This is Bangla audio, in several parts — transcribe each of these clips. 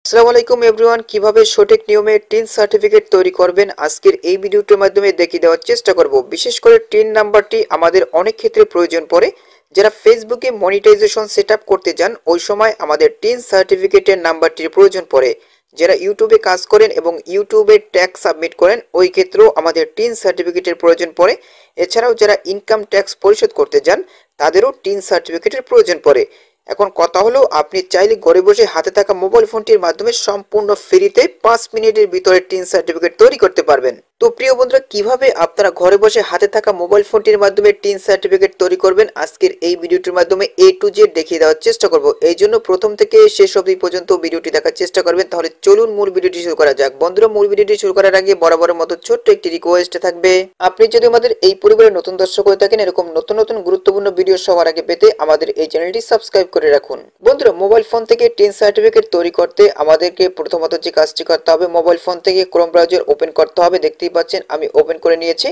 আসসালামু আলাইকুম এভরিওয়ান, কিভাবে সঠিক নিয়মে টিন সার্টিফিকেট তৈরি করবেন আজকের এই ভিডিওটির মাধ্যমে দেখিয়ে দেওয়ার চেষ্টা করব। বিশেষ করে টিন নাম্বারটি আমাদের অনেক ক্ষেত্রে প্রয়োজন পড়ে। যারা ফেসবুকে মনিটাইজেশন সেটআপ করতে যান ওই সময় আমাদের টিন সার্টিফিকেটের নাম্বারটির প্রয়োজন পড়ে। যারা ইউটিউবে কাজ করেন এবং ইউটিউবে ট্যাক্স সাবমিট করেন ওই ক্ষেত্রেও আমাদের টিন সার্টিফিকেটের প্রয়োজন পড়ে। এছাড়াও যারা ইনকাম ট্যাক্স পরিশোধ করতে যান তাদেরও টিন সার্টিফিকেটের প্রয়োজন পড়ে। এখন কথা হলো, আপনি চাইলে ঘরে বসে হাতে থাকা মোবাইল ফোনটির মাধ্যমে সম্পূর্ণ ফ্রিতে 5 মিনিটের ভিতরে টিন সার্টিফিকেট তৈরি করতে পারবেন। তো প্রিয় বন্ধুরা, কিভাবে আপনারা ঘরে বসে হাতে থাকা মোবাইল ফোনটির মাধ্যমে টিন সার্টিফিকেট তৈরি করবেন আজকের এই ভিডিওটির মাধ্যমে A to Z দেখিয়ে দেওয়ার চেষ্টা করব। এই জন্য প্রথম থেকে শেষ অবধি পর্যন্ত ভিডিওটি দেখার চেষ্টা করবেন। তাহলে চলুন মূল ভিডিওটি শুরু করা যাক। বন্ধুরা, মূল ভিডিওটি শুরু করার আগে বরাবরের মতো ছোট্ট একটি রিকোয়েস্ট থাকবে, আপনি যদি আমাদের এই পরিবারের নতুন দর্শক হয়ে থাকেন এরকম নতুন নতুন গুরুত্বপূর্ণ ভিডিও সবার আগে পেতে আমাদের এই চ্যানেলটি সাবস্ক্রাইব করে রাখুন। বন্ধুরা, মোবাইল ফোন থেকে টিন সার্টিফিকেট তৈরি করতে আমাদেরকে প্রথমত যে কাজটি করতে হবে, মোবাইল ফোন থেকে ক্রোম ব্রাউজার ওপেন করতে হবে। দেখতেই পাচ্ছেন আমি ওপেন করে নিয়েছি।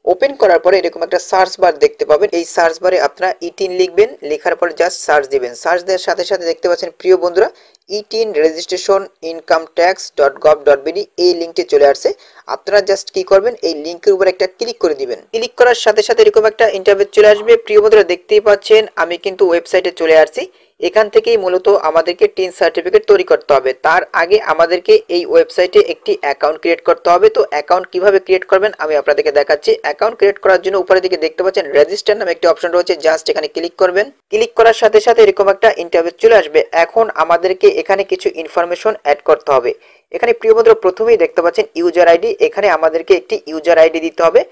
ওপেন করার পরে এরকম একটা সার্চ বার দেখতে পাবেন। এই সার্চ বারে আপনারা ই10 লিখবেন, লেখার পরে জাস্ট সার্চ দিবেন। সার্চ দেওয়ার সাথে সাথে দেখতে পাচ্ছেন প্রিয় বন্ধুরা ই10 রেজিস্ট্রেশন ইনকাম ট্যাক্স .gov.bd এই লিঙ্কটি চলে আসছে। আপনারা জাস্ট কি করবেন, এই লিঙ্কের উপর একটা ক্লিক করে দিবেন। ক্লিক করার সাথে সাথে এরকম একটা ইন্টারফেস চলে আসবে। প্রিয় বন্ধুরা, দেখতেই পাচ্ছেন আমি কিন্তু ওয়েবসাইটে চলে আসছি। এখান থেকেই মূলত আমাদেরকে টিন সার্টিফিকেট তৈরি করতে হবে। তার আগে আমাদেরকে এই ওয়েবসাইটে একটি অ্যাকাউন্ট ক্রিয়েট করতে হবে। তো অ্যাকাউন্ট কিভাবে ক্রিয়েট করবেন আমি আপনাদেরকে দেখাচ্ছি। অ্যাকাউন্ট ক্রিয়েট করার জন্য উপরের দিকে দেখতে পাচ্ছেন রেজিস্টার নামে একটি অপশন রয়েছে, জাস্ট এখানে ক্লিক করবেন। ক্লিক করার সাথে সাথে এরকম একটা ইন্টারফেস চলে আসবে। এখন আমাদেরকে এখানে কিছু ইনফরমেশন অ্যাড করতে হবে। এখানে প্রিয় বন্ধুরা প্রথমেই দেখতে পাচ্ছেন ইউজার আইডি। এখানে আমাদেরকে একটি ইউজার আইডি দিতে হবে।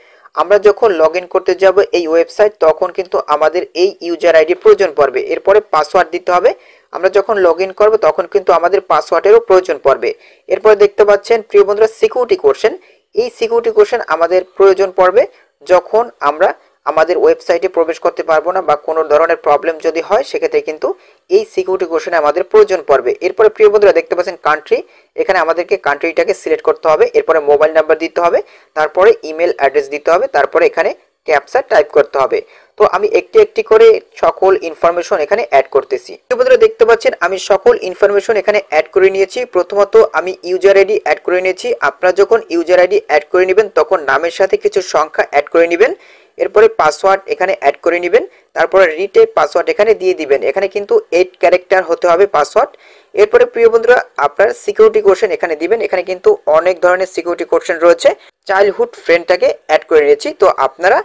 আমরা যখন লগ ইন করতে যাব এই ওয়েবসাইট তখন কিন্তু আমাদের এই ইউজার আইডি প্রয়োজন পড়বে। এরপরে পাসওয়ার্ড দিতে হবে। আমরা যখন লগ ইন করবো তখন কিন্তু আমাদের পাসওয়ার্ডেরও প্রয়োজন পড়বে। এরপরে দেখতে পাচ্ছেন প্রিয় বন্ধুরা সিকিউরিটি কোশ্চেন। এই সিকিউরিটি কোশ্চেন আমাদের প্রয়োজন পড়বে যখন আমরা আমাদের ওয়েবসাইটে প্রবেশ করতে পারবো না বা কোনো ধরনের প্রবলেম যদি হয় সেক্ষেত্রে কিন্তু এই সিকিউরিটি কোশ্চেনে আমাদের প্রয়োজন পড়বে। এরপরে প্রিয় বন্ধুরা দেখতে পাচ্ছেন কান্ট্রি। এখানে আমাদেরকে কান্ট্রিটাকে সিলেক্ট করতে হবে। এরপরে মোবাইল নাম্বার দিতে হবে, তারপরে ইমেল অ্যাড্রেস দিতে হবে, তারপরে এখানে ক্যাপচা টাইপ করতে হবে। তো আমি একটি একটি করে সকল ইনফরমেশন এখানে অ্যাড করতেছি। বন্ধুরা দেখতে পাচ্ছেন আমি সকল ইনফরমেশন এখানে অ্যাড করে নিয়েছি। প্রথমত আমি ইউজার আইডি অ্যাড করে নিয়েছি। আপনারা যখন ইউজার আইডি অ্যাড করে নেবেন তখন নামের সাথে কিছু সংখ্যা অ্যাড করে নেবেন। এরপরে পাসওয়ার্ড এখানে অ্যাড করে নেবেন। তারপরে রিটেক পাসওয়ার্ড এখানে দিয়ে দিবেন। এখানে কিন্তু 8 ক্যারেক্টার হতে হবে পাসওয়ার্ড। এরপরে প্রিয় বন্ধুরা আপনার সিকিউরিটি কোশ্চেন এখানে দিবেন। এখানে কিন্তু অনেক ধরনের সিকিউরিটি কোশ্চেন রয়েছে। চাইল্ডহুড ফ্রেন্ডটাকে অ্যাড করে নিয়েছি, তো আপনারা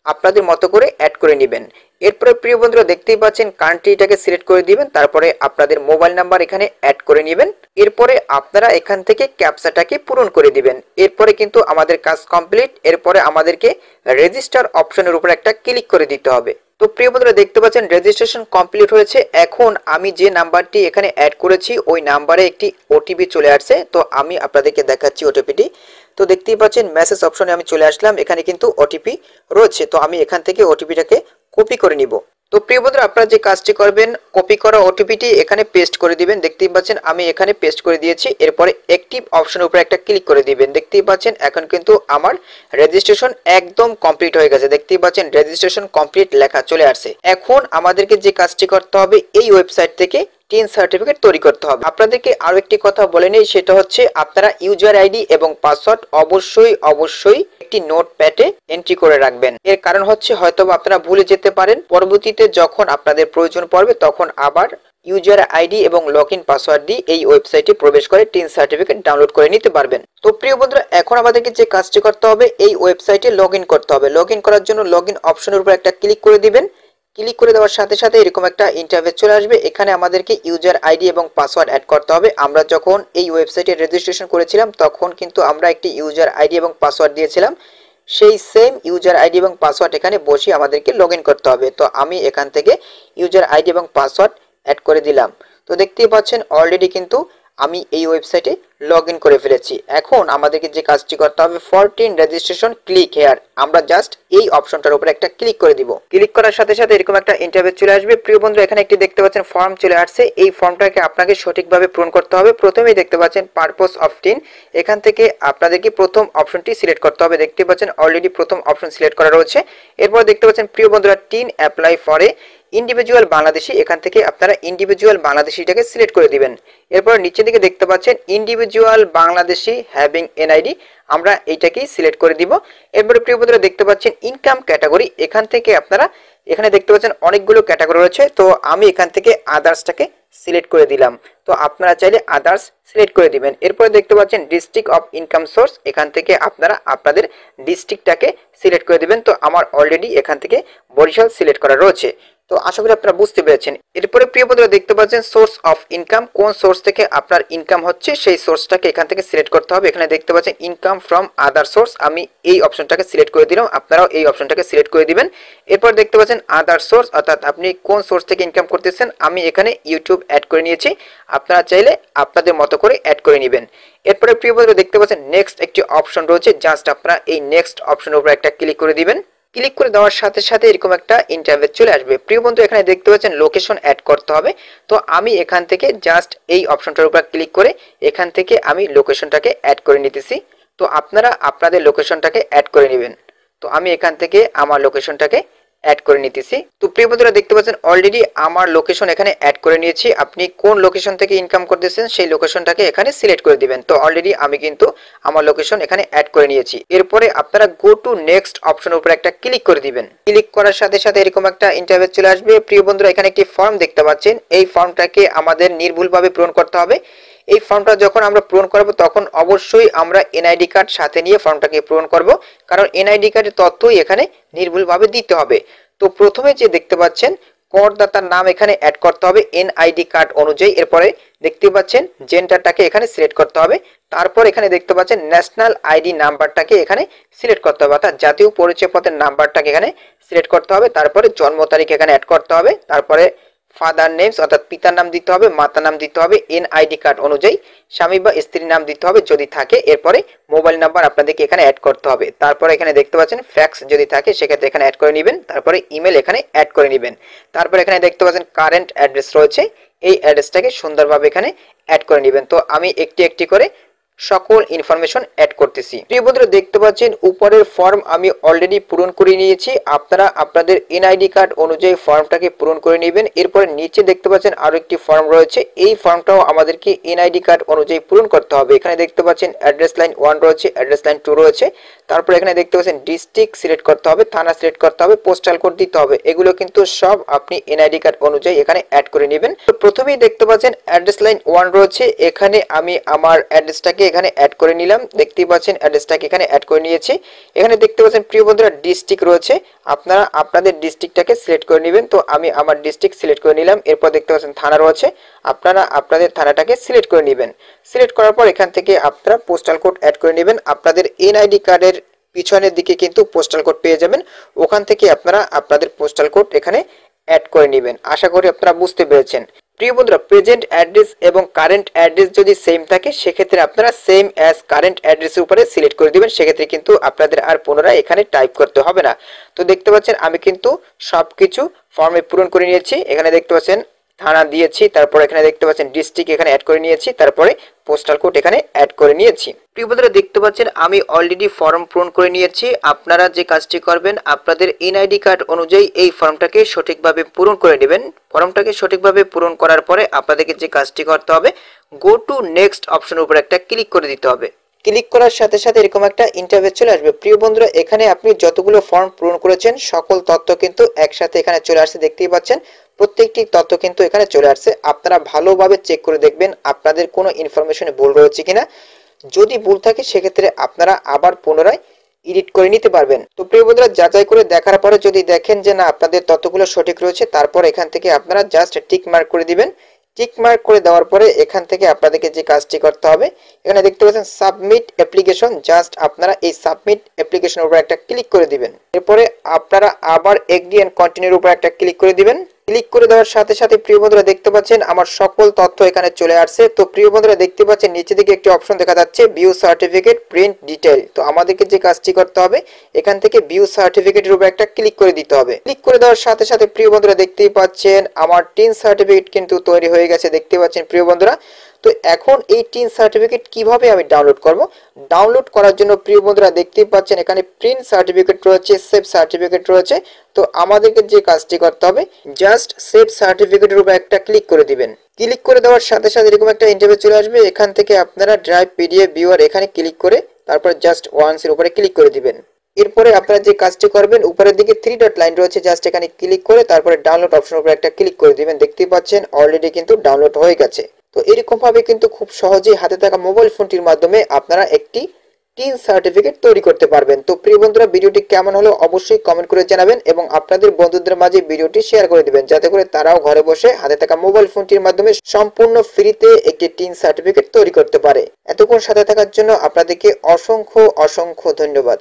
আপনাদের মতো করে অ্যাড করে নেবেন। এরপরে প্রিয় বন্ধুরা দেখতেই পাচ্ছেন কান্ট্রিটাকে সিলেক্ট করে দিবেন, তারপরে আপনাদের মোবাইল নাম্বার এখানে অ্যাড করে নেবেন। এরপরে আপনারা এখান থেকে ক্যাপচাটাকে পূরণ করে দিবেন। এরপরে কিন্তু আমাদের কাজ কমপ্লিট। এরপরে আমাদেরকে রেজিস্টার অপশনের উপর একটা ক্লিক করে দিতে হবে। তো প্রিয় বন্ধুরা দেখতে পাচ্ছেন রেজিস্ট্রেশন কমপ্লিট হয়েছে। এখন আমি যে নাম্বারটি এখানে অ্যাড করেছি ওই নাম্বারে একটি ওটিপি চলে আসছে। তো আমি আপনাদেরকে দেখাচ্ছি ওটিপিটি। তো দেখতেই পাচ্ছেন মেসেজ অপশনে আমি চলে আসলাম। এখানে কিন্তু ওটিপি রয়েছে। তো আমি এখান থেকে ওটিপিটাকে কপি করে নিব। তো প্রিয় বন্ধুরা আপনারা যে কাজটি করবেন, কপি করা ওটিপিটি এখানে পেস্ট করে দিবেন। দেখতেই পাচ্ছেন আমি এখানে পেস্ট করে দিয়েছি। এরপরে অ্যাক্টিভ অপশনের উপরে একটা ক্লিক করে দিবেন। দেখতেই পাচ্ছেন এখন কিন্তু আমার রেজিস্ট্রেশন একদম কমপ্লিট হয়ে গেছে। দেখতেই পাচ্ছেন রেজিস্ট্রেশন কমপ্লিট লেখা চলে আসছে। এখন আমাদেরকে যে কাজটি করতে হবে এই ওয়েবসাইট থেকে টিন সার্টিফিকেট তৈরি করতে হবে। আপনাদেরকে আরো একটি কথা বলে নেই, সেটা হচ্ছে আপনারা ইউজার আইডি এবং পাসওয়ার্ড অবশ্যই একটি নোটপ্যাডে এন্ট্রি করে রাখবেন। এর কারণ হচ্ছে হয়তো আপনারা ভুলে যেতে পারেন। পরবর্তীতে যখন আপনাদের প্রয়োজন পড়বে তখন আবার ইউজার আইডি এবং লগ ইন পাসওয়ার্ড দিয়ে এই ওয়েবসাইটে প্রবেশ করে টিন সার্টিফিকেট ডাউনলোড করে নিতে পারবেন। তো প্রিয় বন্ধুরা এখন আমাদেরকে যে কাজটি করতে হবে এই ওয়েবসাইটে লগ ইন করতে হবে। লগ ইন করার জন্য লগ ইন অপশনের উপর একটা ক্লিক করে দিবেন। ক্লিক করে দেওয়ার সাথে সাথে এরকম একটা ইন্টারফেস চলে আসবে। এখানে আমাদেরকে ইউজার আইডি এবং পাসওয়ার্ড অ্যাড করতে হবে। আমরা যখন এই ওয়েবসাইটে রেজিস্ট্রেশন করেছিলাম তখন কিন্তু আমরা একটি ইউজার আইডি এবং পাসওয়ার্ড দিয়েছিলাম। সেই সেম ইউজার আইডি এবং পাসওয়ার্ড এখানে বসে আমাদেরকে লগ ইন করতে হবে। তো আমি এখান থেকে ইউজার আইডি এবং পাসওয়ার্ড অ্যাড করে দিলাম। তো দেখতেই পাচ্ছেন অলরেডি কিন্তু আমি এই ওয়েবসাইটে লগ ইন করে ফেলেছি। এখন আমাদেরকে যে কাজটি করতে হবে for tin registration click here, আমরা জাস্ট এই অপশনটার উপরে একটা ক্লিক করে দিব। ক্লিক করার সাথে সাথে এরকম একটা ইন্টারফেস চলে আসবে। প্রিয় বন্ধু এখানে একটি দেখতে পাচ্ছেন ফর্ম চলে আসছে। এই ফর্মটাকে আপনাকে সঠিকভাবে পূরণ করতে হবে। প্রথমেই দেখতে পাচ্ছেন পারপোজ অফ টিন, এখান থেকে আপনাদেরকে প্রথম অপশনটি সিলেক্ট করতে হবে। দেখতে পাচ্ছেন অলরেডি প্রথম অপশন সিলেক্ট করা রয়েছে। এরপর দেখতে পাচ্ছেন প্রিয় বন্ধুরা tin apply for a individual Bangladeshi, এখান থেকে আপনারা ইন্ডিভিজুয়াল বাংলাদেশিটাকে সিলেক্ট করে দিবেন। এরপর নিচের দিকে দেখতে পাচ্ছেন ইন্ডিভিজুয়াল বাংলাদেশি হ্যাভিং এনআইডি, আমরা এইটাকেই সিলেক্ট করে দিব। এরপরে প্রিয় বন্ধুরা দেখতে পাচ্ছেন ইনকাম ক্যাটাগরি, এখান থেকে আপনারা এখানে দেখতে পাচ্ছেন অনেকগুলো ক্যাটাগরি রয়েছে, তো আমি এখান থেকে আদার্সটাকে সিলেক্ট করে দিলাম। তো আপনারা চাইলে আদার্স সিলেক্ট করে দিবেন। এরপরে দেখতে পাচ্ছেন ডিস্ট্রিক্ট অফ ইনকাম সোর্স, এখান থেকে আপনারা আপনাদের ডিস্ট্রিক্টটাকে সিলেক্ট করে দিবেন। তো আমার অলরেডি এখান থেকে বরিশাল সিলেক্ট করা রয়েছে। তো আশা করি আপনারা বুঝতে পেরেছেন। এরপরে প্রিয় বন্ধুরা দেখতে পাচ্ছেন সোর্স অফ ইনকাম, কোন সোর্স থেকে আপনার ইনকাম হচ্ছে সেই সোর্সটাকে এখান থেকে সিলেক্ট করতে হবে। এখানে দেখতে পাচ্ছেন ইনকাম ফ্রম আদার সোর্স, আমি এই অপশনটাকে সিলেক্ট করে দিলাম, আপনারাও এই অপশনটাকে সিলেক্ট করে দিবেন। এরপর দেখতে পাচ্ছেন আদার সোর্স, অর্থাৎ আপনি কোন সোর্স থেকে ইনকাম করতেছেন, আমি এখানে ইউটিউব অ্যাড করে নিয়েছি, আপনারা চাইলে আপনাদের মতো করে অ্যাড করে নেবেন। এরপরে প্রিয় বন্ধুরা দেখতে পাচ্ছেন নেক্সট একটি অপশন রয়েছে, জাস্ট আপনারা এই নেক্সট অপশনের উপর একটা ক্লিক করে দিবেন। ক্লিক করে দেওয়ার সাথে সাথে এরকম একটা ইন্টারফেস চলে আসবে। প্রিয় বন্ধু এখানে দেখতে পাচ্ছেন লোকেশন অ্যাড করতে হবে, তো আমি এখান থেকে জাস্ট এই অপশনটার উপর ক্লিক করে এখান থেকে আমি লোকেশনটাকে অ্যাড করে নিতেছি। তো আপনারা আপনাদের লোকেশনটাকে অ্যাড করে নেবেন। তো আমি এখান থেকে আমার লোকেশনটাকে অ্যাড করে নিতেছি। তো প্রিয় বন্ধুরা দেখতে পাচ্ছেন অলরেডি আমার লোকেশন এখানে অ্যাড করে নিয়েছি। আপনি কোন লোকেশন থেকে ইনকাম করতেছেন সেই লোকেশনটাকে এখানে সিলেক্ট করে দিবেন। তো অলরেডি আমি কিন্তু আমার লোকেশন এখানে অ্যাড করে নিয়েছি। এরপরে আপনারা গো টু নেক্সট অপশনের উপর একটা ক্লিক করে দিবেন। ক্লিক করার সাথে সাথে এরকম একটা ইন্টারফেস চলে আসবে। প্রিয় বন্ধুরা এখানে একটি ফর্ম দেখতে পাচ্ছেন, এই ফর্মটাকে আমাদের নির্ভুলভাবে পূরণ করতে হবে। এই ফর্মটা যখন আমরা পূরণ করব তখন অবশ্যই আমরা এনআইডি কার্ড সাথে নিয়ে ফর্মটাকে পূরণ করব, কারণ এনআইডি কার্ডের তথ্যই এখানে নির্ভুলভাবে দিতে হবে। তো প্রথমে যে দেখতে পাচ্ছেন করদাতার নাম এখানে অ্যাড করতে হবে এনআইডি কার্ড অনুযায়ী। এরপরে দেখতে পাচ্ছেন জেন্ডারটাকে এখানে সিলেক্ট করতে হবে। তারপর এখানে দেখতে পাচ্ছেন ন্যাশনাল আইডি নাম্বারটাকে এখানে সিলেক্ট করতে হবে, অর্থাৎ জাতীয় পরিচয়পত্রের নাম্বারটাকে এখানে সিলেক্ট করতে হবে। তারপরে জন্ম তারিখ এখানে অ্যাড করতে হবে। তারপরে ফাদার নেমস অর্থাৎ পিতার নাম দিতে হবে, মাতার নাম দিতে হবে এনআইডি কার্ড অনুযায়ী, স্বামী বা স্ত্রীর নাম দিতে হবে যদি থাকে। এরপরে মোবাইল নাম্বার আপনাদেরকে এখানে অ্যাড করতে হবে। তারপরে এখানে দেখতে পাচ্ছেন ফ্যাক্স যদি থাকে সেক্ষেত্রে এখানে অ্যাড করে নেবেন। তারপরে ইমেল এখানে অ্যাড করে নেবেন। তারপরে এখানে দেখতে পাচ্ছেন কারেন্ট অ্যাড্রেস রয়েছে, এই অ্যাড্রেসটাকে সুন্দরভাবে এখানে অ্যাড করে নেবেন। তো আমি একটি একটি করে সকল ইনফরমেশন অ্যাড করতেছি। প্রিয় বন্ধুরা দেখতে পাচ্ছেন উপরের ফর্ম আমি অলরেডি পূরণ করে নিয়েছি, আপনারা আপনাদের এনআইডি কার্ড অনুযায়ী ফর্মটাকে পূরণ করে নেবেন। এরপরে নিচে দেখতে পাচ্ছেন আরো একটি ফর্ম রয়েছে, এই ফর্মটাও আমাদেরকে এনআইডি কার্ড অনুযায়ী পূরণ করতে হবে। এখানে দেখতে পাচ্ছেন অ্যাড্রেস লাইন 1 রয়েছে, অ্যাড্রেস লাইন 2 রয়েছে। তারপরে এখানে দেখতে পাচ্ছেন ডিস্ট্রিক্ট সিলেক্ট করতে হবে, থানা সিলেক্ট করতে হবে, পোস্টাল কোড দিতে হবে। এগুলো কিন্তু সব আপনি এনআইডি কার্ড অনুযায়ী এখানে অ্যাড করে নেবেন। তো প্রথমেই দেখতে পাচ্ছেন অ্যাড্রেস লাইন 1 রয়েছে, এখানে আমি আমার অ্যাড্রেসটাকে এখানে অ্যাড করে নিলাম। দেখতেই পাচ্ছেন অ্যাড্রেসটাকে এখানে অ্যাড করে নিয়েছি। এখানে দেখতে পাচ্ছেন প্রিয় বন্ধুরা ডিস্ট্রিক্ট রয়েছে, আপনারা আপনাদের ডিস্ট্রিক্টটাকে সিলেক্ট করে নেবেন। তো আমি আমার ডিস্ট্রিক্ট সিলেক্ট করে নিলাম। এরপর দেখতে পাচ্ছেন থানা রয়েছে, আপনারা আপনাদের থানাটাকে সিলেক্ট করে নেবেন। সিলেক্ট করার পর এখান থেকে আপনারা পোস্টাল কোড অ্যাড করে নেবেন। আপনাদের এনআইডি কার্ডের পিছনের দিকে কিন্তু পোস্টাল কোড পেয়ে যাবেন, ওখান থেকে আপনারা আপনাদের পোস্টাল কোড এখানে অ্যাড করে নেবেন। আশা করি আপনারা বুঝতে পেরেছেন। প্রিয় বন্ধুরা প্রেজেন্ট অ্যাড্রেস এবং কারেন্ট অ্যাড্রেস যদি সেম থাকে সেক্ষেত্রে আপনারা সেম অ্যাজ কারেন্ট অ্যাড্রেসের উপরে সিলেক্ট করে দিবেন, সেক্ষেত্রে কিন্তু আপনাদের আর পুনরায় এখানে টাইপ করতে হবে না। তো দেখতে পাচ্ছেন আমি কিন্তু সবকিছু ফর্মে পূরণ করে নিয়েছি। এখানে দেখতে পাচ্ছেন থানা দিয়েছি, তারপর এখানে দেখতে পাচ্ছেন ডিস্ট্রিক্ট এখানে অ্যাড করে নিয়েছি, তারপরে পোস্টাল কোড এখানে অ্যাড করে নিয়েছি। প্রিয় বন্ধুরা দেখতে পাচ্ছেন আমি অলরেডি ফর্ম পূরণ করে নিয়েছি। আপনারা যে কাজটি করবেন আপনাদের এনআইডি কার্ড অনুযায়ী এই ফর্মটাকে সঠিকভাবে পূরণ করে নেবেন। ফর্মটাকে সঠিকভাবে পূরণ করার পরে আপনাদেরকে যে কাজটি করতে হবে গো টু নেক্সট অপশনের উপর একটা ক্লিক করে দিতে হবে। ক্লিক করার সাথে সাথে এরকম একটা ইন্টারফেস চলে আসবে। প্রিয় বন্ধুরা এখানে আপনি যতগুলো ফর্ম পূরণ করেছেন সকল তথ্য কিন্তু একসাথে এখানে চলে আসছে, দেখতেই পাচ্ছেন প্রত্যেকটি তথ্য কিন্তু এখানে চলে আসছে। আপনারা ভালোভাবে চেক করে দেখবেন আপনাদের কোনো ইনফরমেশনে ভুল রয়েছে কিনা, যদি ভুল থাকে সেক্ষেত্রে আপনারা আবার পুনরায় এডিট করে নিতে পারবেন। তো প্রিয় বন্ধুরা যাচাই করে দেখার পরে যদি দেখেন যে না আপনাদের তথ্যগুলো সঠিক রয়েছে, তারপর এখান থেকে আপনারা জাস্ট টিক মার্ক করে দিবেন। টিক মার্ক করে দেওয়ার পরে এখান থেকে আপনাদেরকে যে কাজটি করতে হবে এখানে দেখতে পাচ্ছেন সাবমিট অ্যাপ্লিকেশন, জাস্ট আপনারা এই সাবমিট অ্যাপ্লিকেশনের উপর একটা ক্লিক করে দিবেন। এরপরে আপনারা আবার এগ্রি এন্ড কন্টিনিউর উপর একটা ক্লিক করে দিবেন। ক্লিক করে দেওয়ার সাথে সাথে প্রিয় বন্ধুরা দেখতে পাচ্ছেন আমার সকল তথ্য এখানে চলে আসছে। তো প্রিয় বন্ধুরা দেখতে পাচ্ছেন নিচে দিকে একটি অপশন দেখা যাচ্ছে ভিউ সার্টিফিকেট প্রিন্ট ডিটেইল। তো আমাদেরকে যে কাজটি করতে হবে এখান থেকে ভিউ সার্টিফিকেটের উপর একটা ক্লিক করে দিতে হবে। ক্লিক করে দেওয়ার সাথে সাথে প্রিয় বন্ধুরা দেখতেই পাচ্ছেন আমার টিন সার্টিফিকেট কিন্তু তৈরি হয়ে গেছে, দেখতে পাচ্ছেন প্রিয় বন্ধুরা। তো এখন এই টিন সার্টিফিকেট কিভাবে আমি ডাউনলোড করব? ডাউনলোড করার জন্য প্রিয় বন্ধুরা দেখতেই পাচ্ছেন এখানে প্রিন্ট সার্টিফিকেট রয়েছে, সেভ সার্টিফিকেট রয়েছে। তো আমাদেরকে যে কাজটি করতে হবে, জাস্ট সেভ সার্টিফিকেটের উপর একটা ক্লিক করে দিবেন। ক্লিক করে দেওয়ার সাথে সাথে এরকম একটা ইন্টারফেস চলে আসবে। এখান থেকে আপনারা ড্রাইভ পিডিএফ ভিউয়ার এখানে ক্লিক করে তারপর জাস্ট ওয়ান্স এর উপরে ক্লিক করে দিবেন। এরপরে আপনারা যে কাজটি করবেন, উপরের দিকে 3 ডট লাইন রয়েছে, জাস্ট এখানে ক্লিক করে তারপরে ডাউনলোড অপশনের উপরে একটা ক্লিক করে দিবেন। দেখতেই পাচ্ছেন অলরেডি কিন্তু ডাউনলোড হয়ে গেছে। তো এরকম ভাবে কিন্তু খুব সহজেই হাতে থাকা মোবাইল ফোনটির মাধ্যমে আপনারা একটি টিন সার্টিফিকেট তৈরি করতে পারবেন। তো প্রিয় বন্ধুরা, ভিডিওটি কেমন হলো অবশ্যই কমেন্ট করে জানাবেন এবং আপনাদের বন্ধুদের মাঝে ভিডিওটি শেয়ার করে দিবেন, যাতে করে তারাও ঘরে বসে হাতে থাকা মোবাইল ফোনটির মাধ্যমে সম্পূর্ণ ফ্রিতে একটি টিন সার্টিফিকেট তৈরি করতে পারে। এতক্ষণ সাথে থাকার জন্য আপনাদেরকে অসংখ্য অসংখ্য ধন্যবাদ।